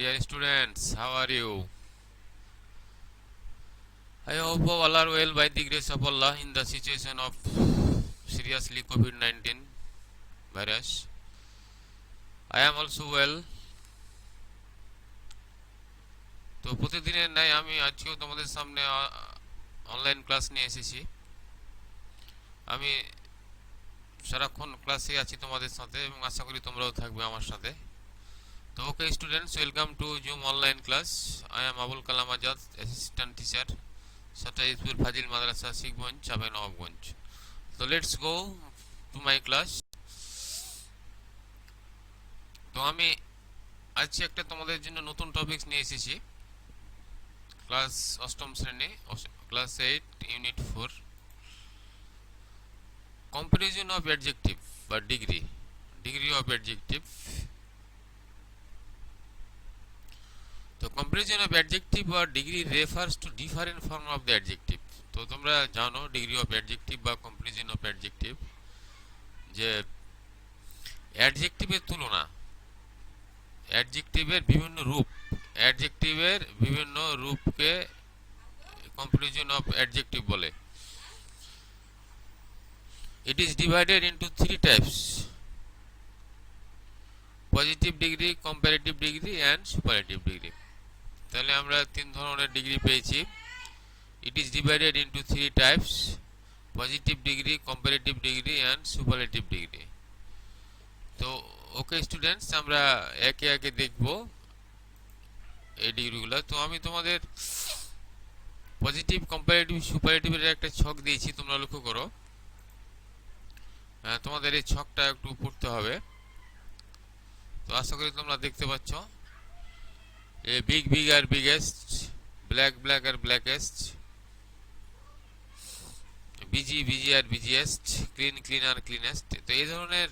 Dear students, how are you? I hope all are well by the grace of Allah in the situation of seriously COVID-19 virus. I am also well. তো প্রতিদিনের ন্যায় আমি আজকেও তোমাদের সামনে online class নিয়ে এসেছি। আমি সারাক্ষণ ক্লাসে আছি তোমাদের সাথে এবং আশা করি তোমরাও থাকবে আমার সাথে। তো okay students, welcome to Zoom online class. I am Abul Kalam Azad, assistant teacher, সটাইজপুর ফাজিল মাদ্রাসা শিখগঞ্জ, চাঁপাইনবাবগঞ্জ। তো let's go to my class. তো আমি আজকে একটা তোমাদের জন্য নতুন টপিকস নিয়ে এসেছি। ক্লাস অষ্টম শ্রেণী, class 8 unit 4, comparison of adjective বা ডিগ্রি অফ অ্যাডজেক্টিভ। তো কম্পারিজন অফ অ্যাডজেক্টিভ বা degree refers to different form of the adjective. তো তোমরা জানো ডিগ্রি অফ অ্যাডজেক্টিভ বা কম্পারিজন অফ অ্যাডজেক্টিভ যে অ্যাডজেক্টিভের তুলনা, অ্যাডজেক্টিভের বিভিন্ন রূপকে কম্পারিজন অফ অ্যাডজেক্টিভ বলে। It is divided into 3 types: positive degree, comparative degree and superlative degree. তাহলে আমরা 3 ধরনের ডিগ্রি পেয়েছি। It is divided into 3 types: positive degree, comparative degree and superlative degree. তো ওকে স্টুডেন্টস, আমরা একে একে দেখব এই ডিগ্রিগুলো। তো আমি তোমাদের পজিটিভ, কম্পারেটিভ, সুপারলেটিভের একটা ছক দিয়েছি, তোমরা লক্ষ্য করো। তোমাদের এই ছকটা একটু পড়তে হবে। তো আশা করি তোমরা দেখতে পাচ্ছ। এ বিগ বিগ আর বিগেস্ট, ব্ল্যাক ব্ল্যাক আর ব্ল্যাকেস্ট, বিজি বিজি আর বিজিয়েস্ট, ক্লিন ক্লিন আর ক্লিনেস্ট। তো এই ধরনের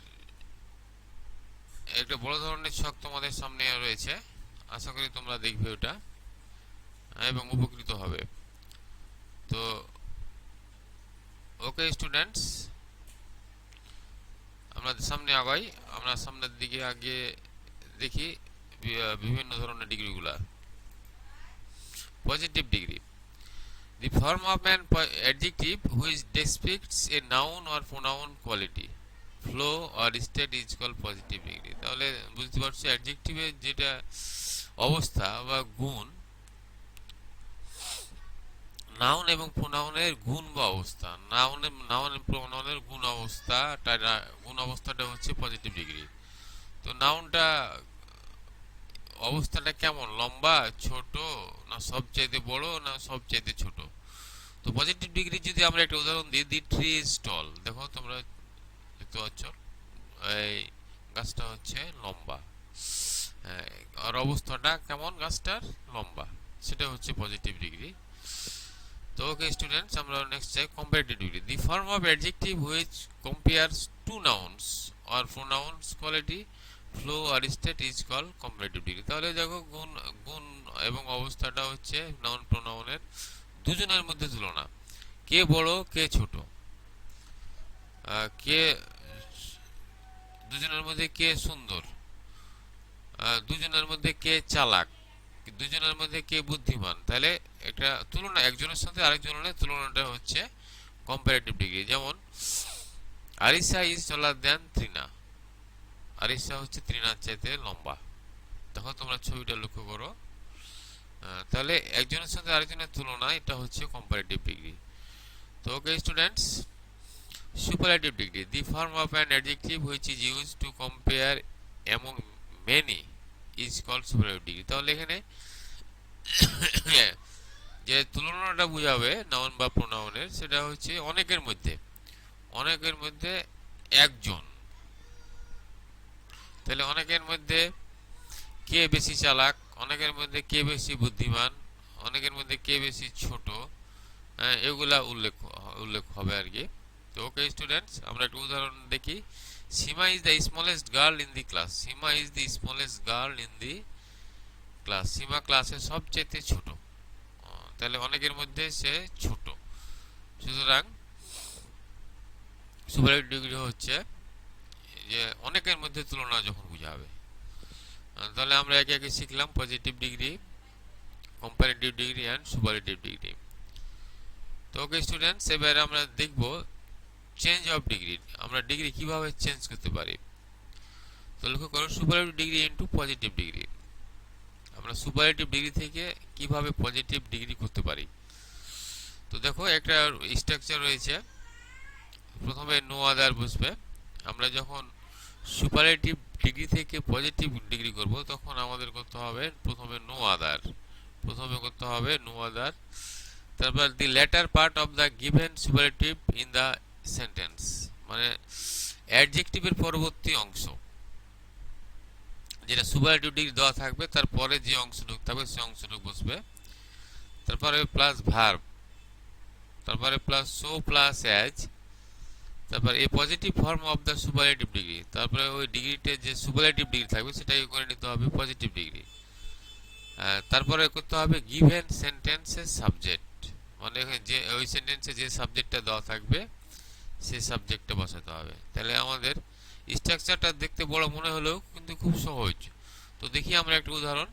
একটা বড় ধরনের ছক তোমাদের সামনে রয়েছে। আশা করি তোমরা দেখবে ওটা এবং উপকৃত হবে। তো ওকে স্টুডেন্টস, আমরা সামনে আগাই। আমরা সামনের দিকে আগে দেখি বিভিন্ন ধরনের ডিগ্রিগুলা। Positive degree: the form of an adjective which depicts a noun or pronoun quality, flow or state is called positive degree. তাহলে বুঝতে পারছো অ্যাডজেক্টিভের যেটা অবস্থা বা গুণ, নাউন এবং প্রোনাউনের গুণ বা অবস্থা, নাউন প্রোনাউনের গুণ অবস্থাটা হচ্ছে পজিটিভ ডিগ্রি। তো নাউনটা অবস্থাটা কেমন, লম্বা, ছোট, না সবচাইতে বড়, না সবচাইতে ছোট। তো পজিটিভ ডিগ্রি যদি আমরা একটা উদাহরণ দিই, দি ট্রি ইজ টল। দেখো তোমরা দেখতে পাচ্ছ এই গাছটা হচ্ছে লম্বা, আর অবস্থাটা কেমন গাছটার, লম্বা, সেটা হচ্ছে পজিটিভ ডিগ্রি। তো ওকে স্টুডেন্টস, আমরা নেক্সট চাই comparative degree: the form of adjective which compares to nouns or pronouns quality, flow আর state is call comparative degree. তাহলে দেখো গুণ এবং অবস্থাটা হচ্ছে নাউন প্রোনাউনের দুজনের মধ্যে তুলনা, কে বড় কে ছোট, কে দুজনের মধ্যে কে সুন্দর, দুজনের মধ্যে কে চালাক, দুজনের মধ্যে কে বুদ্ধিমান। তাহলে একটা তুলনা, একজনের সাথে আরেকজনের তুলনাটা হচ্ছে কম্পারেটিভ ডিগ্রি। যেমন Aricha is taller than Trina, Aricha হচ্ছে ত্রিনার চাইতে লম্বা। দেখো তোমরা ছবিটা লক্ষ্য করো। তাহলে একজনের সাথে আরেকজনের তুলনা, এটা হচ্ছে কম্পারেটিভ ডিগ্রি। তো okay students, superlative degree: the form of an adjective which is use to compare among many is called superlative degree. তাহলে এখানে যে তুলনাটা বুঝাবে নাউন বা প্রোনাউনের, সেটা হচ্ছে অনেকের মধ্যে একজন। তাহলে অনেকের মধ্যে কে বেশি চালাক, অনেকের মধ্যে কে বেশি বুদ্ধিমান, অনেকের মধ্যে কে বেশি ছোট, এগুলা উল্লেখ হবে আর কি। তো ওকে স্টুডেন্টস, আমরা একটা উদাহরণ দেখি। Seema is the smallest girl in the class. Seema is the smallest girl in the class. Seema ক্লাসে সবচেয়ে ছোট। তাহলে অনেকের মধ্যে সে ছোট। সুতরাং সুপারলেটিভ ডিগ্রি হচ্ছে যে অনেকের মধ্যে তুলনা যখন বোঝাবে। তাহলে আমরা একে একে শিখলাম positive degree, comparative degree and superlative degree. তো ওকে স্টুডেন্টস, এবারে আমরা দেখব চেঞ্জ অফ ডিগ্রি, আমরা ডিগ্রি কিভাবে চেঞ্জ করতে পারি। তো লক্ষ্য করো, superlative degree into positive degree, আমরা সুপারলেটিভ ডিগ্রি থেকে কিভাবে পজিটিভ ডিগ্রি করতে পারি। তো দেখো, একটা স্ট্রাকচার রয়েছে, প্রথমে নো আদার বসবে। আমরা যখন সুপারলেটিভ ডিগ্রি থেকে পজিটিভ ডিগ্রি করব, তখন আমাদের করতে হবে প্রথমে নো আদার, প্রথমে করতে হবে নো আদার। তারপর দি latter part of the given superlative in the sentence, মানে অ্যাডজেক্টিভের পরবর্তী অংশ, যেটা সুপারলেটিভ ডিগ্রি দেওয়া থাকবে তারপরে যে অংশটুকু থাকবে সেই অংশটুকু বসবে। তারপরে প্লাস ভার্ব, তারপরে প্লাস সো প্লাস অ্যাজ, তারপর a positive form of the superlative degree, তারপরে ওই ডিগ্রিতে যে সুপারলেটিভ ডিগ্রি থাকবে সেটাকে করে নিতে হবে পজিটিভ ডিগ্রি। তারপরে করতে হবে গিভেন সেন্টেন্সের সাবজেক্ট, মানে যে ওই সেন্টেন্সে যে সাবজেক্টটা দেওয়া থাকবে সেই সাবজেক্টটা বসাতে হবে। তাহলে আমাদের স্ট্রাকচারটা দেখতে বড় মনে হলেও কিন্তু খুব সহজ। তো দেখি আমরা একটা উদাহরণ।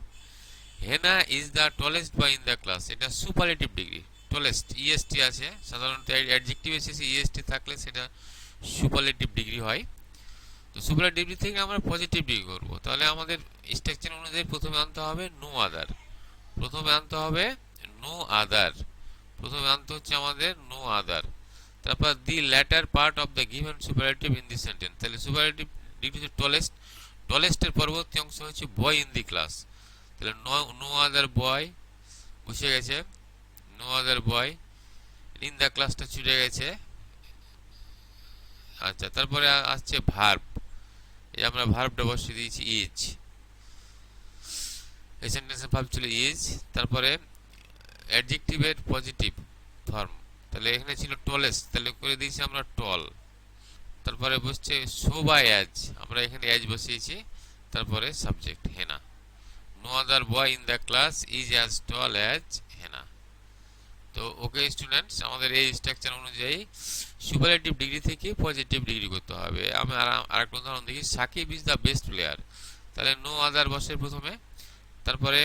Hena is the tallest boy in the class, এটা সুপারলেটিভ ডিগ্রি, টলেস্ট ইএসটি আছে, সাধারণত অ্যাডজেক্টিভ এসেছে ইএসটি থাকলে সেটা সুপারলেটিভ ডিগ্রি হয়। তো সুপারলেটিভ ডিগ্রি থেকে আমরা পজিটিভ ডিগ্রি করব, তাহলে আমাদের স্ট্রাকচার অনুযায়ী প্রথমে আনতে হবে নো আদার, প্রথমে আনতে হবে নো আদার, প্রথমে আনতে হচ্ছে আমাদের নো আদার। তারপর the latter part of the given superlative in the sentence, তাহলে সুপারলেটিভ ডিগ্রি হচ্ছে টলেস্ট, টলেস্টের পরবর্তী অংশ হচ্ছে বয় ইন দি ক্লাস, তাহলে নো আদার বয় বসে গেছে, no other boy, in the ক্লাসটা ছুটে গেছে। আচ্ছা, তারপরে আসছে ভার্ব, এই আমরা ভার্বটা বসিয়ে দিয়েছি ইজ, এই সেন্টেন্সের ভার্ব ছিল ইজ। তারপরে অ্যাডজেক্টিভের পজিটিভ ফর্ম, তাহলে এখানে ছিল টলেস্ট, তাহলে করে দিয়েছি আমরা টল। তারপরে বসছে সো বা অ্যাজ, আমরা এখানে অ্যাজ বসিয়েছি, তারপরে subject Hena. No other boy in the class is as tall as Hena. তো ওকে স্টুডেন্টস, আমাদের এই স্ট্রাকচার অনুযায়ী সুপারলেটিভ ডিগ্রি থেকে পজিটিভ ডিগ্রি করতে হবে। আমি আরেকটা উদাহরণ দেখি, Sakib is the best player, তাহলে নো আদার বসে প্রথমে, তারপরে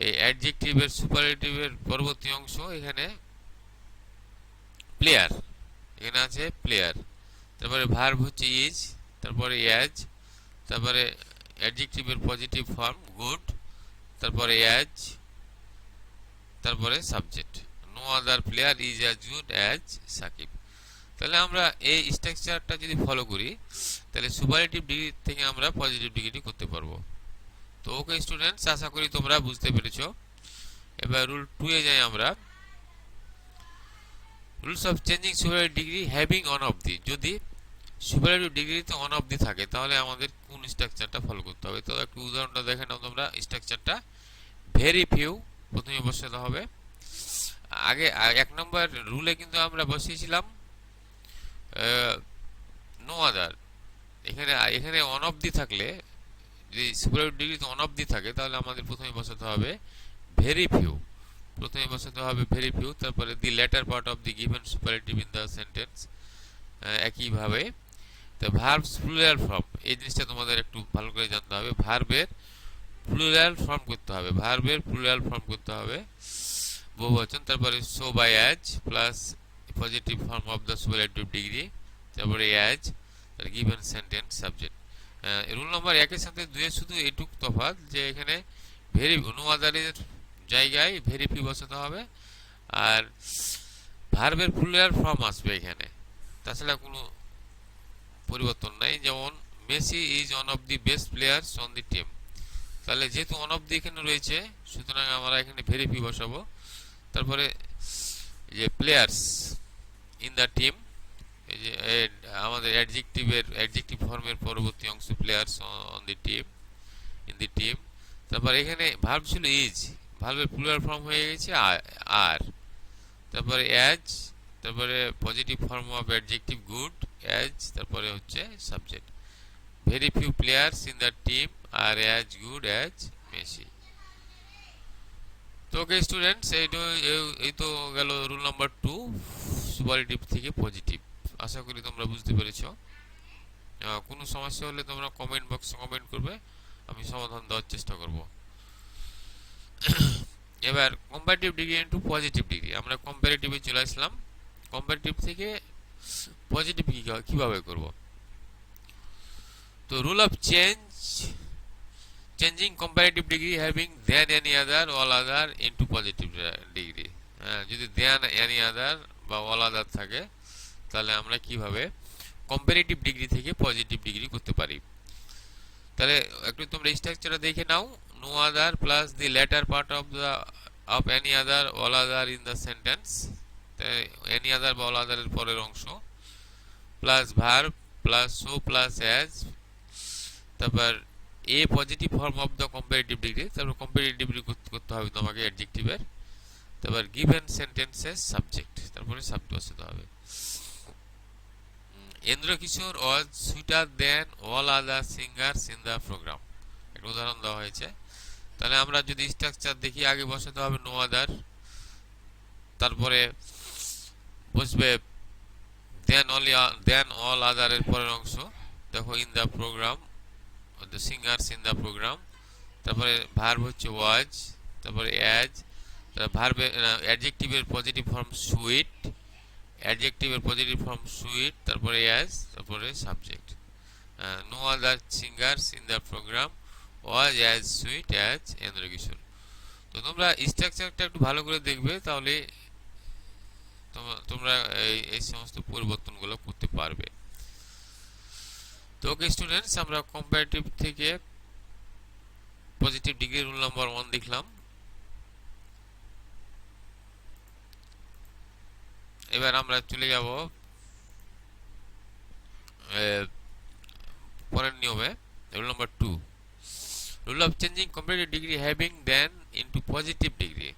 এই অ্যাডজেক্টিভের সুপারলেটিভের পরবর্তী অংশ এখানে প্লেয়ার, এখানে আছে প্লেয়ার, তারপরে ভার্ব হচ্ছে ইজ, তারপরে অ্যাজ, তারপরে অ্যাডজেক্টিভের পজিটিভ ফর্ম গুড, তারপরে অ্যাজ, তারপরে subject no other player is as good as Sakib. তাহলে আমরা এই স্ট্রাকচারটা যদি ফলো করি, তাহলে সুপারলেটিভ ডিগ্রি থেকে আমরা পজিটিভ ডিগ্রি করতে পারবো। তো ওকে স্টুডেন্টস, আশা করি তোমরা বুঝতে পেরেছো। এবার রুল 2 এ যাই আমরা। Rules of changing superlative degree having one of the, যদি সুপারলেটিভ ডিগ্রিতে অন অফ দি থাকে তাহলে আমাদের কোন স্ট্রাকচারটা ফলো করতে হবে। তো একটু উদাহরণটা দেখে নাও তোমরা স্ট্রাকচারটা। ভেরি ফিউ প্রথমে বসাতে হবে, আগে 1 নম্বর রুলে কিন্তু আমরা বসিয়েছিলাম নো আদার, এখানে এখানে অন অফ দি থাকলে, যদি সুপারলেটিভ ডিগ্রিতে অন অফ দি থাকে তাহলে আমাদের প্রথমে বসাতে হবে ভেরি ফিউ, প্রথমে বসাতে হবে ভেরি ফিউ। তারপরে দি latter part of the given superlative in the sentence, একইভাবে। তো ভার্বস প্লুরাল ফর্ম, এই জিনিসটা তোমাদের একটু ভালো করে জানতে হবে, ভার্বের প্লুরাল ফর্ম করতে হবে, ভার্বের প্লুরাল ফর্ম করতে হবে বহুবচন। তারপরে so by as plus positive form of the superlative degree, তারপরে অ্যাজ, তার given sentence subject. Rule number 1 এর সাথে 2 এর শুধু এটুক তফাৎ যে এখানে ভেরি নো আদারের জায়গায় ভেরি ফিউ বসাতে হবে, আর ভার্বের প্লুরাল ফর্ম আসবে এখানে, তাছাড়া কোনো পরিবর্তন নাই। যেমন Messi is one of the best players on the team, তাহলে যেহেতু ওয়ান অফ দি এখানে রয়েছে সুতরাং আমরা এখানে ভেরি ফিউ বসাবো। তারপরে যে প্লেয়ার্স ইন দ্য টিম, এই যে আমাদের অ্যাডজেক্টিভ ফর্মের পরবর্তী অংশ players on the team, in the team. তারপর এখানে ভার্ব ছিল ইজ, ভার্বের প্লুরাল ফর্ম হয়ে গেছে আর, তারপরে অ্যাজ, তারপরে positive form of adjective good as, তারপরে হচ্ছে subject. Very few players in the team are as good as Messi. তো ওকে স্টুডেন্টস, এই তো গেল রুল নাম্বার 2 সুপারলেটিভ থেকে পজিটিভ। আশা করি তোমরা বুঝতে পেরেছো। কোনো সমস্যা হলে তোমরা কমেন্ট বক্সে কমেন্ট করবে, আমি সমাধান দেওয়ার চেষ্টা করব। এবার comparative degree into positive degree, আমরা কম্পারেটিভে চলে আসলাম। কম্পারেটিভ থেকে পজিটিভ কিভাবে করব? তো rule of changing comparative degree having than any other all other into positive degree. যদি দেন এনি আদার বা অল আদার থাকে, তাহলে আমরা কিভাবে কম্পারেটিভ ডিগ্রি থেকে পজিটিভ ডিগ্রি করতে পারি। তাহলে একটু তোমরা স্ট্রাকচারটা দেখে নাও। No other plus the latter part of any other all other in the sentence, any other বা অল আদারের পরের অংশ, plus verb plus so plus as, তারপর a positive form of the comparative degree, তারপর কম্পারেটিভ ডিগ্রি করতে হবে তোমাকে অ্যাডজেক্টিভের, তারপর গিভেন সেন্টেন্সেস সাবজেক্ট, তারপরে সাবজেক্ট বসাতে হবে। Indrakishore was sweater then all other singers in the programme, একটা উদাহরণ দেওয়া হয়েছে। তাহলে আমরা যদি স্ট্রাকচার দেখি, আগে বসাতে হবে নো আদার, তারপরে বসবে দেন অল আদারের পরের অংশ, দেখো in the program, the singers in the program, তারপরে ভার্ব হচ্ছে ওয়াজ, তারপরে অ্যাজ, ভার্বে অ্যাডজেক্টিভের পজিটিভ ফর্ম সুইট, অ্যাডজেক্টিভের পজিটিভ ফর্ম সুইট, তারপরে অ্যাজ, তারপরে subject. No other singers in the program, was as sweet as Indrakishore. তো তোমরা স্ট্রাকচারটা একটু ভালো করে দেখবে, তাহলে তোমরা এই সমস্ত পরিবর্তনগুলো করতে পারবে। তো ওকে স্টুডেন্টস, আমরা কম্পারেটিভ থেকে পজিটিভ ডিগ্রি রুল নাম্বার 1 দেখলাম। এবার আমরা চলে যাব পরের নিয়মে, rule number 2, rule of changing comparative degree having than into positive degree.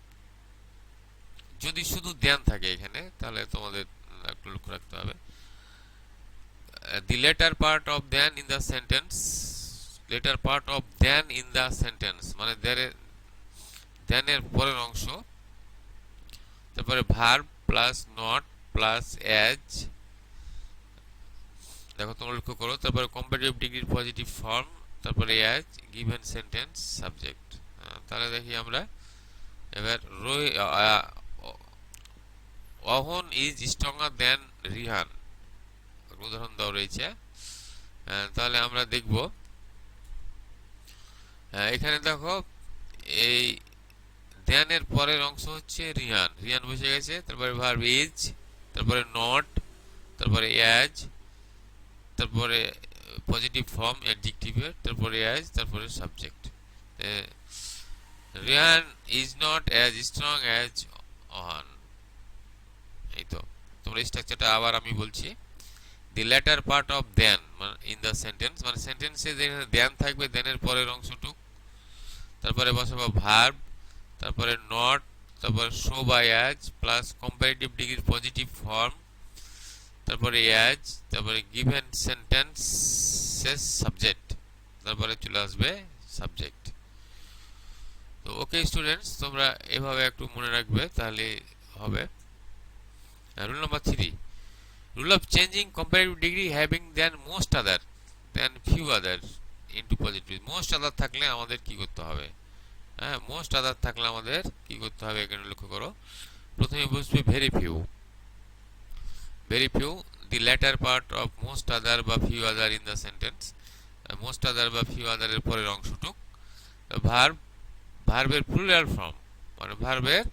যদি শুধু দেন থাকে এখানে, তাহলে তোমাদের একটু লক্ষ্য রাখতে হবে, the later part of then in the sentence, later part of then in the sentence মানে then এর পরের অংশ, তারপরে verb plus not plus as, দেখো তোমরা লক্ষ্য করো, তারপরে কম্পারেটিভ ডিগ্রির পজিটিভ ফর্ম, তারপরে as, given sentence, subject। তাহলে দেখি আমরা এবার অহন ইজ স্ট্রঙ্গার দেন রিহান, উদাহরণ দেওয়া রয়েছে। তাহলে আমরা দেখব এখানে, দেখো এই দেনের পরের অংশ হচ্ছে রিহান, রিহান বসে গেছে, তারপরে ভার্ব ইজ, তারপরে নট, তারপরে অ্যাজ, তারপরে পজিটিভ ফর্ম অ্যাডজেক্টিভের, তারপরে অ্যাজ, তারপরে subject. Rihan is not as strong as Ahan. এই তো, তোমরা স্ট্রাকচারটা আবার আমি বলছি। the latter part of then in the sentence মানে সেন্টেন্সে যেখানে দেন থাকবে, দেনের পরের অংশটুক, তারপরে বসাবো ভার্ব, তারপরে নট, তারপরে so by as plus comparative ডিগ্রির পজিটিভ ফর্ম, তারপরে অ্যাজ, তারপরে গিভেন সেন্টেন্সেস সাবজেক্ট, তারপরে চলে আসবে সাবজেক্ট। তো ওকে স্টুডেন্টস, তোমরা এভাবে একটু মনে রাখবে, তাহলে হবে। Rule number 3, rule of changing comparative degree having than most other than few other into positive। most other থাকলে আমাদের কি করতে হবে? most other থাকলে আমাদের কি করতে হবে এখানে লক্ষ্য করো। প্রথমে বসবে very few, very few, the latter part of most other বা few other in the sentence, most other বা few other এর পরের অংশটুক, verb, ভার্বের প্লুরাল ফর্ম মানে ভার্বের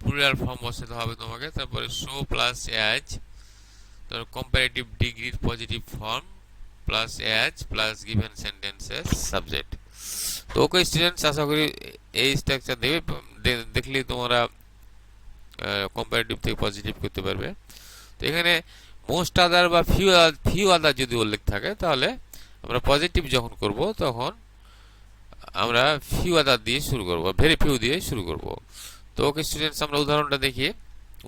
প্লুরাল ফর্ম বসাতে হবে তোমাকে, তারপরে so প্লাস as, তারপর কম্পারেটিভ ডিগ্রির positive form plus as plus given sentence's subject. তো ওকে স্টুডেন্টস, আশা করি এই স্ট্রাকচার দেখলে তোমরা কম্পারেটিভ থেকে পজিটিভ করতে পারবে। তো এখানে মোস্ট আদার বা ফিউ আদার যদি উল্লেখ থাকে, তাহলে আমরা পজিটিভ যখন করব তখন আমরা ফিউ আদার দিয়ে শুরু করব, ভেরি ফিউ দিয়ে শুরু করব। তো ওকে স্টুডেন্টস, আমরা উদাহরণটা দেখি।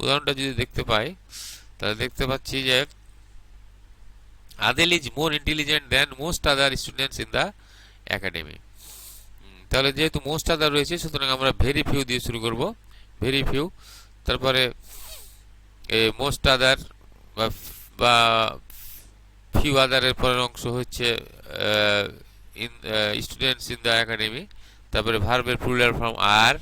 উদাহরণটা যদি দেখতে পাই, তাহলে দেখতে পাচ্ছি যে Adel is more intelligent than most other students in the academy. তাহলে যেহেতু মোস্ট আদার রয়েছে, সুতরাং আমরা ভেরি ফিউ দিয়ে শুরু করব, ভেরি ফিউ, তারপরে মোস্ট আদার বা ফিউ আদারের পরের অংশ হচ্ছে in students in the academy, তারপরে ভার্বের প্লুরাল ফর্ম আর,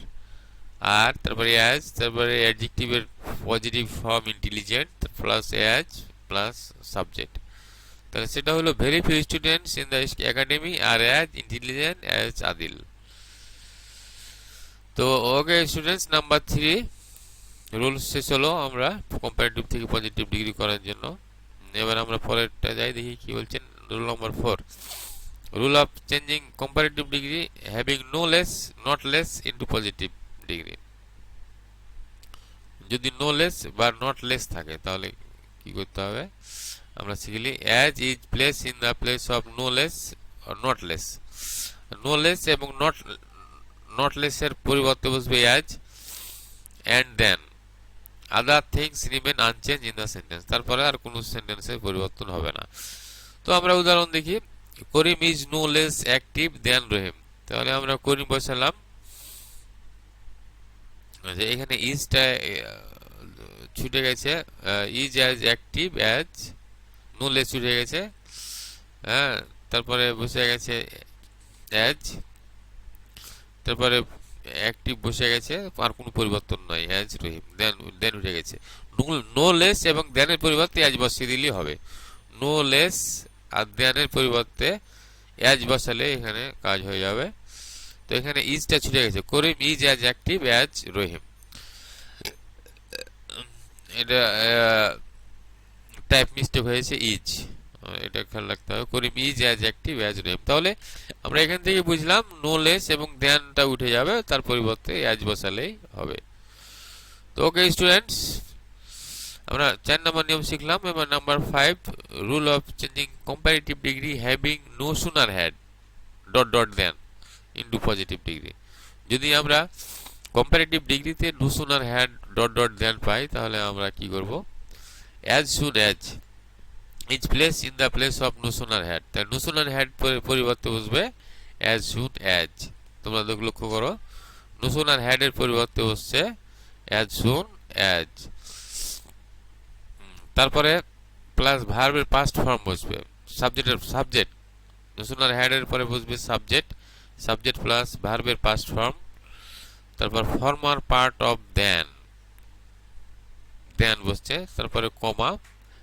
তারপরে অ্যাজ, তারপরে অ্যাডজেক্টিভের positive form intelligent plus as plus subject. তাহলে সেটা হলো very few students in the academy are as intelligent as Adil. তো ওকে স্টুডেন্টস, নাম্বার 3 রুল শেষ হলো আমরা কম্পারেটিভ থেকে পজিটিভ ডিগ্রি করার জন্য। এবার আমরা পরেরটা যাই, দেখি কি বলছেন। Rule number 4, rule of changing comparative degree having no less not less into positive degree. যদি নো লেস বা নট লেস থাকে তাহলে কি করতে হবে আমরা শিখলি। As is place in the place of no less not less. No less এবং নট লেস এর পরিবর্তে বসবে as, and then other things remain unchange in the sentence. তারপরে আর কোনো সেন্টেন্সের পরিবর্তন হবে না। তো আমরা উদাহরণ দেখি। Karim is no less active than Rahim. তাহলে আমরা করিম বসালাম, এখানে ইজটা ছুটে গেছে, is as active as no less ছুটে গেছে, হ্যাঁ। তারপরে বসে গেছে অ্যাজ, তারপরে অ্যাক্টিভ বসে গেছে, আর কোনো পরিবর্তন নয়, অ্যাজ রহিম। দেন উঠে গেছে। নো লেস এবং দেনের পরিবর্তে অ্যাজ বসিয়ে দিলেই হবে। নো লেস আর দেনের পরিবর্তে অ্যাজ বসালে এখানে কাজ হয়ে যাবে। তো এখানে ইজটা ছুটে গেছে, করিম ইজ অ্যাজ অ্যাক্টিভ অ্যাজ রহিম। এটা টাইপ মিস্টেক হয়েছে, ইজ, এটা খেয়াল রাখতে হবে। করিম ইজ অ্যাজ অ্যাক্টিভ অ্যাজ রহিম। তাহলে আমরা এখান থেকে বুঝলাম নো লেস এবং দেনটা উঠে যাবে, তার পরিবর্তে অ্যাজ বসালেই হবে। তো ওকে স্টুডেন্টস, আমরা 4 নম্বর নিয়ম শিখলাম। এবার number 5, rule of changing comparative degree having no sooner had dot dot then into positive degree. যদি আমরা কম্পারেটিভ ডিগ্রিতে no sooner had dot dot then পাই তাহলে আমরা কি করব, as soon as is place in the place of no sooner had. তাই no sooner had পরিবর্তে বসবে অ্যাজ সুন অ্যাজ। তোমরা লক্ষ্য করো, নো সুনার হ্যাড এর পরিবর্তে বসছে অ্যাজ সুন অ্যাজ। তারপরে প্লাস ভার্বের পাস্ট ফর্ম বসবে, সাবজেক্ট নো সুনার হ্যাড এর পরে বসবে সাবজেক্ট প্লাস ভার্বের পাস্ট ফর্ম, তারপর ফর্মার পার্ট অফ দেন বসছে, তারপরে comma,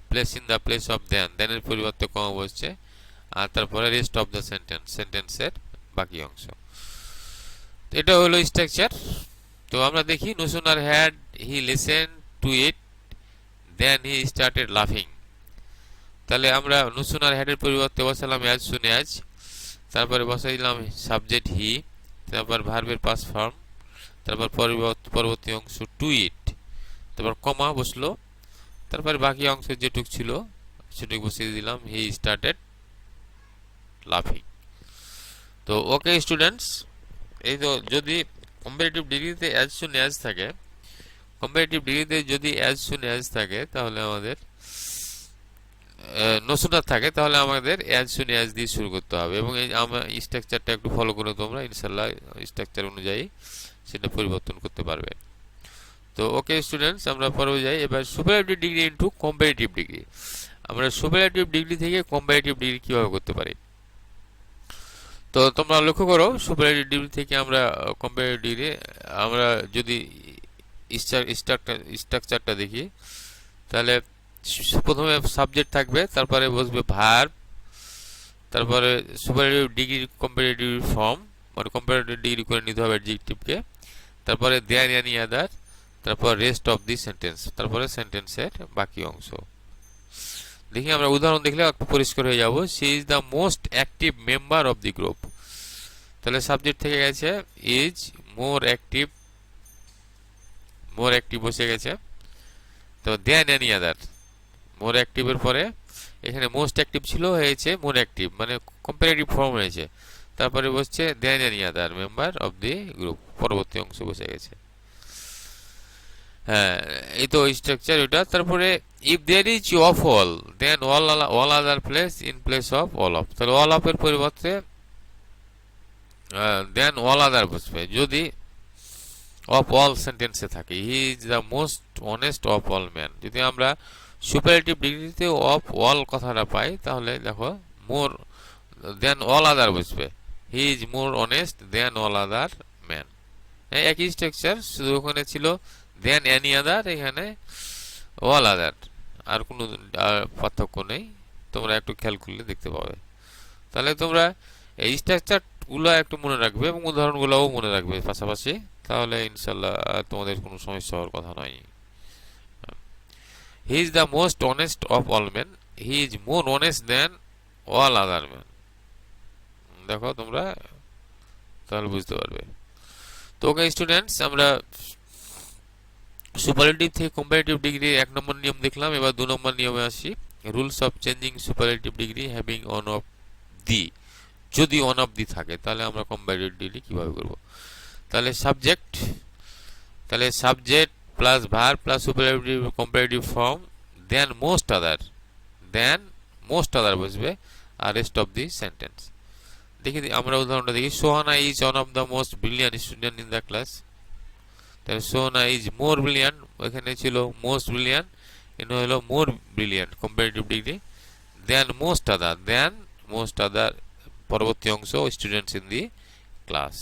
place in the place of দেনের পরিবর্তে কমা বসছে, আর তারপরে রেস্ট অফ দ্য সেন্টেন্সের বাকি অংশ। এটা হলো স্ট্রাকচার। তো আমরা দেখি, no sooner had he listen to it then he started লাফিং। তাহলে আমরা নো সুনার হ্যাড এর পরিবর্তে বসালাম অ্যাজ সুন অ্যাজ, তারপরে বসাই দিলাম সাবজেক্ট হি, তারপর ভার্বের পাস্ট ফর্ম, তারপর পরবর্তী অংশ টু ইট, তারপর কমা বসলো, তারপরে বাকি অংশ যেটুক ছিল সেটুকু বসিয়ে দিলাম হি স্টার্টেড লাফিং। তো ওকে স্টুডেন্টস, এই তো যদি কম্পারেটিভ ডিগ্রিতে অ্যাজ সুন অ্যাজ থাকে, তাহলে আমাদের নো সুনার থাকে, তাহলে আমাদের অ্যাজ সুন অ্যাজ দিয়ে শুরু করতে হবে। এবং এই আমরা স্ট্রাকচারটা একটু ফলো করে তোমরা ইনশাল্লাহ স্ট্রাকচার অনুযায়ী সেটা পরিবর্তন করতে পারবে। তো ওকে স্টুডেন্টস, আমরা পরে যাই। এবার superlative degree into comparative degree. আমরা সুপারলেটিভ ডিগ্রি থেকে কম্পারেটিভ ডিগ্রি কিভাবে করতে পারি। তো তোমরা লক্ষ্য করো, সুপারলেটিভ ডিগ্রি থেকে আমরা কম্পারেটিভ ডিগ্রি, আমরা যদি স্ট্রাকচারটা দেখি তাহলে প্রথমে সাবজেক্ট থাকবে, তারপরে বসবে ভার্ব, তারপরে সুপারলেটিভ ডিগ্রি কম্পারেটিভ ফর্ম, মানে কম্পারেটিভ ডিগ্রি করে নিতে হবে অ্যাডজেক্টিভকে, তারপরে দেয়ার এনি আদার, তারপর রেস্ট অফ দি সেন্টেন্স, তারপরে সেন্টেন্সের বাকি অংশ। দেখি আমরা উদাহরণ দেখলে একটু পরিষ্কার হয়ে যাব। She is the most active member of the group. তাহলে সাবজেক্ট থেকে গেছে ইজ, মোর অ্যাক্টিভ বসে গেছে, তো দেন এনি আদার, মোর অ্যাক্টিভের পরে এখানে মোস্ট অ্যাক্টিভ ছিল, হয়েছে মোর অ্যাক্টিভ, মানে কম্পারেটিভ ফর্ম হয়েছে, তারপরে বসছে than any other member of the group, পরবর্তী অংশ বসে গেছে। হ্যাঁ, এই তো স্ট্রাকচার এটা। তারপরে if there is of all than all other place in place of all of. তাহলে অল অফ এর পরিবর্তে দেন অল আদার বসবে যদি অফ অল সেন্টেন্সে থাকে। হি is the most honest of all man. যদি আমরা সুপারলেটিভ ডিগ্রিতে অফ অল কথাটা পাই তাহলে দেখো মোর দেন অল আদার বুঝবে, he is more honest than all other man. একই স্ট্রাকচার, শুধু ওখানে ছিল দেন এনি আদার, এখানে অল আদার, আর কোনো পার্থক্য নেই। তোমরা একটু খেয়াল করলে দেখতে পাবে। তাহলে তোমরা এই স্ট্রাকচার গুলো একটু মনে রাখবে এবং উদাহরণগুলোও মনে রাখবে পাশাপাশি, তাহলে ইনশাল্লাহ তোমাদের কোনো সমস্যা হওয়ার কথা নয়। He is the most honest of all men, he is more honest than all other man. দেখো তোমরা তাহলে বুঝতে পারবে। তো ওকে স্টুডেন্টস, আমরা সুপারলেটিভ থেকে কম্পারেটিভ ডিগ্রি 1 নম্বর নিয়ম দেখলাম। এবার 2 নম্বর নিয়মে আসি। Rules of changing superlative degree having one of the, যদি অন অফ দি থাকে তাহলে আমরা কম্পারেটিভ ডিগ্রি কিভাবে করব। তাহলে subject plus verb plus superlative comparative form then most other বুঝবে, আর রেস্ট অফ দি সেন্টেন্স। দেখি আমরা উদাহরণটা দেখি। Sohana is one of the most brilliant student in the class. তাহলে সোহানা ইজ মোর ব্রিলিয়ান্ট, ওখানে ছিল মোস্ট ব্রিলিয়ান্ট, এখানে হলো মোর ব্রিলিয়ান্ট কম্পারেটিভ ডিগ্রি। দেন মোস্ট আদার পরবর্তী অংশ স্টুডেন্টস ইন দি ক্লাস।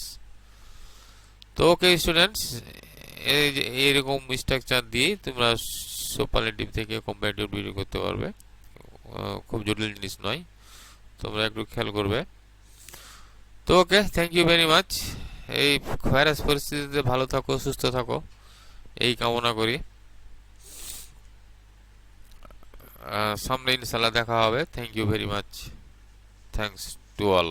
তো ওকে স্টুডেন্টস, এইরকম স্ট্রাকচার দিয়ে তোমরা সুপারলেটিভ থেকে কম্পারেটিভ ডিগ্রি করতে পারবে। খুব জটিল জিনিস নয়, তোমরা একটু খেয়াল করবে। তো ওকে, থ্যাংক ইউ ভেরি মাচ। এই ভাইরাস পরিস্থিতিতে ভালো থাকো, সুস্থ থাকো, এই কামনা করি। সামনে ইনশাল্লাহ দেখা হবে। Thank you very much, thanks to all.